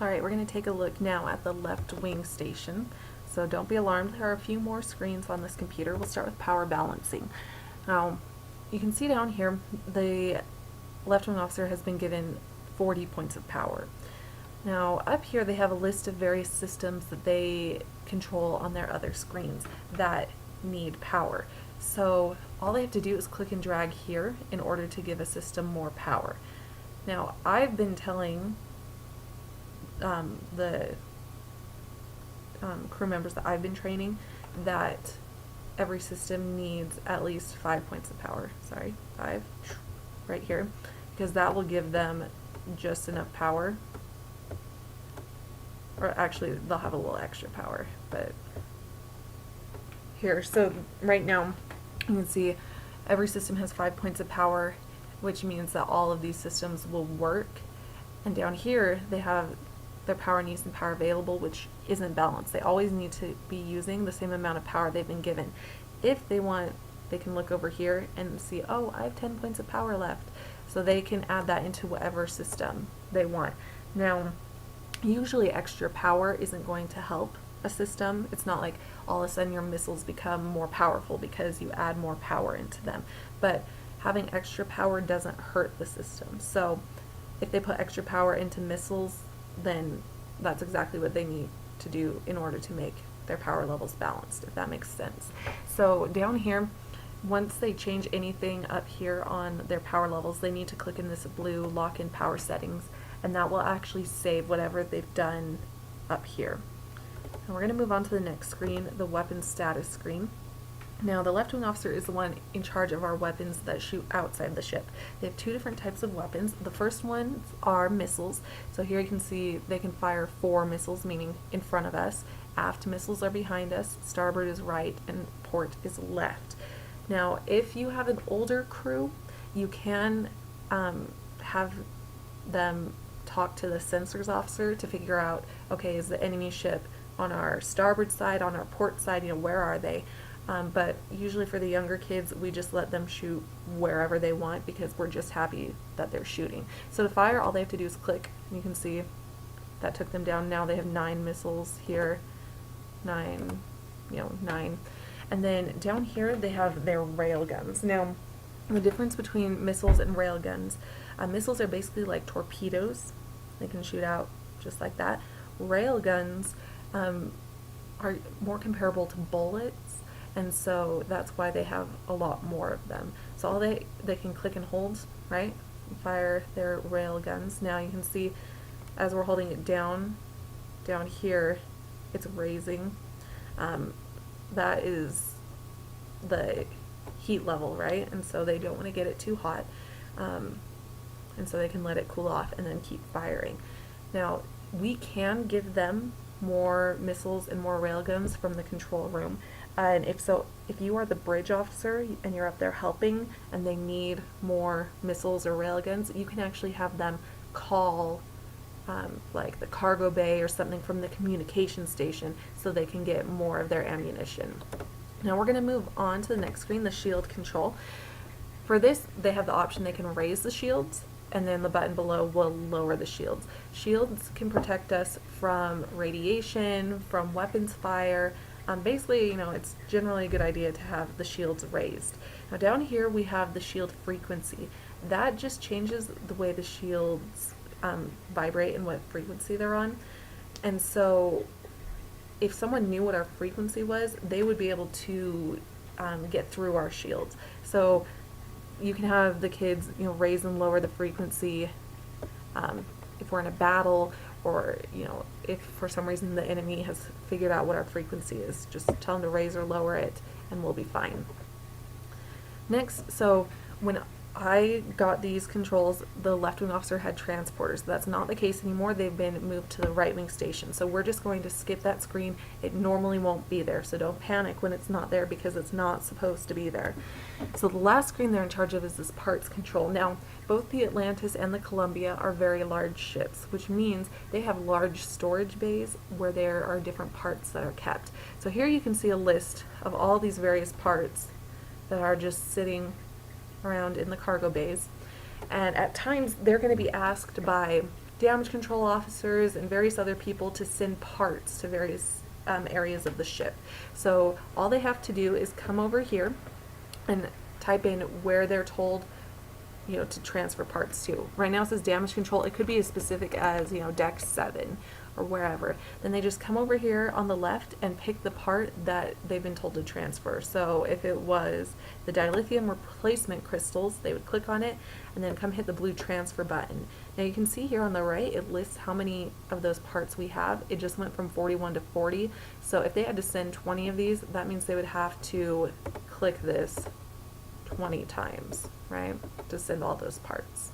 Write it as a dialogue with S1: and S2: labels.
S1: Alright, we're going to take a look now at the left wing station. So don't be alarmed, there are a few more screens on this computer. We'll start with power balancing. Now, you can see down here the left wing officer has been given 40 points of power. Now, up here they have a list of various systems that they control on their other screens that need power. So all they have to do is click and drag here in order to give a system more power. Now, I've been telling the crew members that I've been training that every system needs at least 5 points of power. Sorry, 5 right here, because that will give them just enough power. Or actually, they'll have a little extra power, but here. So right now, you can see every system has 5 points of power, which means that all of these systems will work. And down here, they have their power needs and power available, which isn't balanced. They always need to be using the same amount of power they've been given. If they want, they can look over here and see, oh, I have 10 points of power left. So they can add that into whatever system they want. Now, usually extra power isn't going to help a system. It's not like all of a sudden your missiles become more powerful because you add more power into them. But having extra power doesn't hurt the system. So if they put extra power into missiles, then that's exactly what they need to do in order to make their power levels balanced, if that makes sense. So down here, once they change anything up here on their power levels, they need to click in this blue lock-in power settings, and that will actually save whatever they've done up here. And we're going to move on to the next screen, the weapons status screen. Now, the left wing officer is the one in charge of our weapons that shoot outside the ship. They have two different types of weapons. The first ones are missiles. So here you can see they can fire 4 missiles, meaning in front of us. Aft missiles are behind us, starboard is right, and port is left. Now, if you have an older crew, you can have them talk to the sensors officer to figure out, okay, is the enemy ship on our starboard side, on our port side, where are they? But usually for the younger kids, we just let them shoot wherever they want because we're just happy that they're shooting. So to fire, all they have to do is click. You can see that took them down. Now they have 9 missiles here, 9. And then down here they have their rail guns. Now, the difference between missiles and rail guns, missiles are basically like torpedoes. They can shoot out just like that. Rail guns are more comparable to bullets. And so that's why they have a lot more of them. So all they can click and hold, right? Fire their rail guns. Now you can see as we're holding it down here, it's raising. That is the heat level, right? And so they don't want to get it too hot. And so they can let it cool off and then keep firing. Now, we can give them more missiles and more railguns from the control room. And if you are the bridge officer and you're up there helping and they need more missiles or railguns, you can actually have them call like the cargo bay or something from the communication station so they can get more of their ammunition. Now we're going to move on to the next screen, the shield control. For this, they have the option they can raise the shields, and then the button below will lower the shields. Shields can protect us from radiation, from weapons fire. Basically, it's generally a good idea to have the shields raised. Now down here we have the shield frequency. That just changes the way the shields vibrate and what frequency they're on. And so if someone knew what our frequency was, they would be able to get through our shields. So you can have the kids raise and lower the frequency if we're in a battle, or if for some reason the enemy has figured out what our frequency is, just tell them to raise or lower it and we'll be fine. Next, so when I got these controls, the left wing officer had transporters. That's not the case anymore. They've been moved to the right wing station. So we're just going to skip that screen. It normally won't be there, so don't panic when it's not there because it's not supposed to be there. So the last screen they're in charge of is this parts control. Now, both the Atlantis and the Columbia are very large ships, which means they have large storage bays where there are different parts that are kept. So here you can see a list of all these various parts that are just sitting around in the cargo bays, and at times they're going to be asked by damage control officers and various other people to send parts to various areas of the ship. So all they have to do is come over here and type in where they're told, you know, to transfer parts to. Right now it says damage control. It could be as specific as, you know, deck 7 or wherever. Then they just come over here on the left and pick the part that they've been told to transfer. So if it was the dilithium replacement crystals, they would click on it and then come hit the blue transfer button. Now you can see here on the right, it lists how many of those parts we have. It just went from 41 to 40. So if they had to send 20 of these, that means they would have to click this 20 times, right, to send all those parts.